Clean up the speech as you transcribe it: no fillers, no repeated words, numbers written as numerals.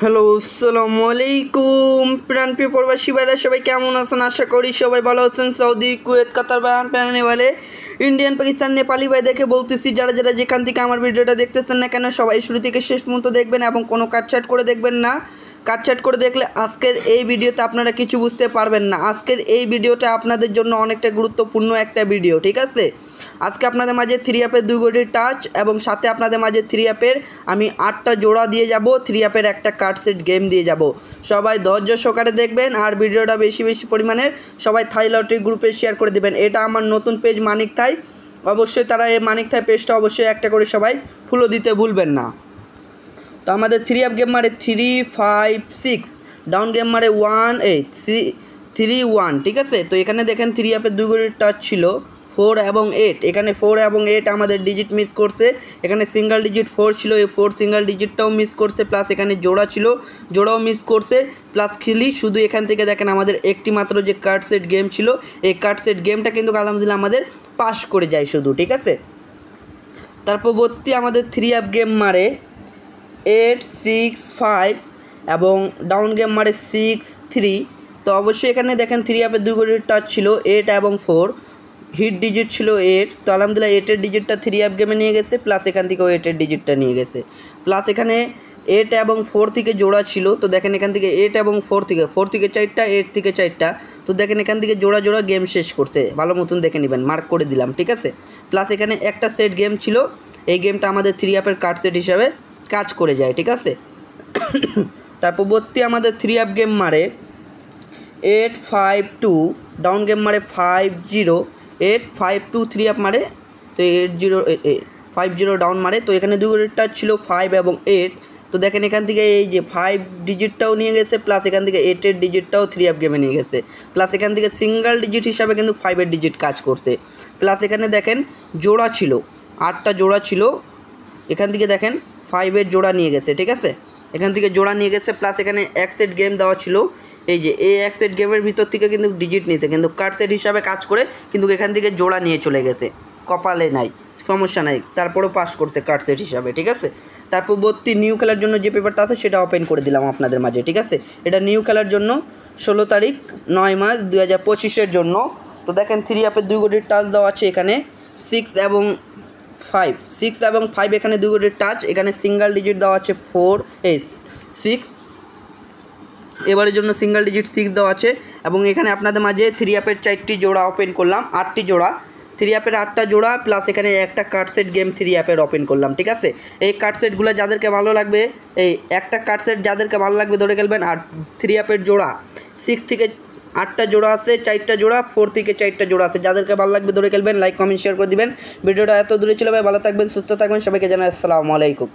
Hello, আসসালামু আলাইকুম। প্রাণপ্রিয় প্রবাসী ভাইরা সবাই কেমন আছেন? আশা করি সবাই ভালো আছেন। সৌদি, কুয়েত, কাতার, বাহরাইন, প্যানেওয়ালে, ইন্ডিয়ান, পাকিস্তান, নেপালি ভাই দেখে বলতেছি, যারা যারা যেখান থেকে আমার ভিডিওটা দেখতেছেন না কেন, সবাই শুরু থেকে শেষ পর্যন্ত দেখবেন এবং কোনো কাটছাট করে দেখবেন না। কাটছাট করে দেখলে আজকের এই ভিডিওতে আপনারা কিছু বুঝতে পারবেন না। আজকের এই ভিডিওটা আপনাদের জন্য অনেকটা গুরুত্বপূর্ণ একটা ভিডিও, ঠিক আছে? আজকে আপনাদের মাঝে 3 অ্যাপের 2 কোটি টাচ এবং সাথে আপনাদের মাঝে 3 অ্যাপের আমি 8টা জোড়া দিয়ে যাব, 3 অ্যাপের একটা কার্ড সেট গেম দিয়ে যাব। সবাই ধৈর্য সহকারে দেখবেন আর ভিডিওটা বেশি বেশি পরিমাণের সবাই থাই লটারি গ্রুপে শেয়ার করে দেবেন। এটা আমার নতুন পেজ মানিক থাই, অবশ্যই তারা এই মানিক থাই পেজটা অবশ্যই একটা করে সবাই ফলো দিতে ভুলবেন না। তো আমাদের 3 অ্যাপ গেম মারে 3, 5, 6, ডাউন গেম মারে 1, 8, 3, 1, ঠিক আছে? তো এখানে দেখেন 3 অ্যাপের 2 কোটি টাচ ছিল 4 এবং 8। এখানে 4 এবং 8 আমাদের ডিজিট মিস করছে। এখানে সিঙ্গেল ডিজিট 4 ছিল, এই 4 সিঙ্গেল ডিজিটটাও মিস করছে, প্লাস এখানে জোড়া ছিল, জোড়াও মিস করছে, প্লাস খেলি শুধু এখান থেকে দেখেন আমাদের একটি মাত্র যে কার্ড সেট গেম ছিল, এই কার্ড সেট গেমটা কিন্তু আলহামদুলিল্লাহ আমাদের পাস করে যায় শুধু, ঠিক আছে? তারপরবর্তী আমাদের 3 অ্যাপ গেম মারে 8, 6, 5 এবং ডাউন গেম মারে 6, 3। তো অবশ্যই এখানে দেখেন 3 অ্যাপের 2 কোটি টাচ ছিল 8 এবং 4, হিট ডিজিট ছিল 8। তো আলহামদুলিল্লাহ 8-এর ডিজিটটা 3 অ্যাপ গেমে নিয়ে গেছে, প্লাস এখান থেকেও 8-এর ডিজিটটা নিয়ে গেছে, প্লাস এখানে 8 এবং 4 থেকে জোড়া ছিল। তো দেখেন এখান থেকে 8 এবং 4 থেকে 4 থেকে 4টা, 8 থেকে 4টা। তো দেখেন এখান থেকে জোড়া জোড়া গেম শেষ করছে, ভালো মতন দেখে নেবেন, মার্ক করে দিলাম, ঠিক আছে? প্লাস এখানে একটা সেট গেম ছিল, এই গেমটা আমাদের 3 অ্যাপের কার্ড সেট হিসাবে কাজ করে যায়, ঠিক আছে? তারপরবর্তী আমাদের 3 অ্যাপ গেম মারে 8, 5, 2, ডাউন গেম মারে 5, 0, 8, 5, 2, 3 অ্যাপ মারে। তো 8, 0, 5, 0 ডাউন মারে। তো এখানে 2 কোটি টাচ ছিল 5 এবং 8। তো দেখেন এখান থেকে এই যে 5 ডিজিটটাও নিয়ে গেছে, প্লাস এখান থেকে 8-এর ডিজিটটাও 3 অ্যাপ গেমে নিয়ে গেছে, প্লাস এখান থেকে সিঙ্গেল ডিজিট হিসাবে কিন্তু 5-এর ডিজিট কাজ করছে, প্লাস এখানে দেখেন জোড়া ছিল 8টা জোড়া ছিল, এখান থেকে দেখেন 5-এর জোড়া নিয়ে গেছে, ঠিক আছে? এখান থেকে জোড়া নিয়ে গেছে, প্লাস এখানে এক সেট গেম দেওয়া ছিল, এই যে এই এক সেট গেমের ভিতর থেকে কিন্তু ডিজিট নিয়েছে, কিন্তু কার্ড সেট হিসাবে কাজ করে কিন্তু এখান থেকে জোড়া নিয়ে চলে গেছে, কপালে নাই, সমস্যা নাই, তারপরেও পাস করছে কার্ড সেট হিসাবে, ঠিক আছে? তারপর নিউ খেলার জন্য যে পেপারটা আছে সেটা ওপেন করে দিলাম আপনাদের মাঝে, ঠিক আছে? এটা নিউ খেলার জন্য 16 তারিখ 9 মাস 2025-এর জন্য। তো দেখেন 3 অ্যাপের 2 কোটির টাচ দেওয়া আছে, এখানে 6 এবং 5 এখানে 2 কোটির টাচ, এখানে সিঙ্গেল ডিজিট দেওয়া আছে 6, এবারের জন্য সিঙ্গেল ডিজিট 6 দেওয়া আছে। এবং এখানে আপনাদের মাঝে 3 অ্যাপের 4টি জোড়া ওপেন করলাম, 8টি জোড়া, 3 অ্যাপের 8টা জোড়া, প্লাস এখানে একটা কার্ড সেট গেম 3 অ্যাপের ওপেন করলাম, ঠিক আছে? এই কার্ড সেটগুলো যাদেরকে ভালো লাগবে, এই একটা কার্ড সেট যাদেরকে ভালো লাগবে ধরে খেলবেন। আর 3 অ্যাপের জোড়া 6 থেকে 8টা জোড়া আছে, 4টা জোড়া, 4 থেকে 4টা জোড়া আছে, যাদেরকে ভালো লাগবে ধরে খেলবেন। লাইক, কমেন্ট, শেয়ার করে দিবেন। ভিডিওটা এত দূরে ছিল ভাই, ভালো থাকবেন, সুস্থ থাকবেন, সবাইকে জানাই আসসালামু আলাইকুম।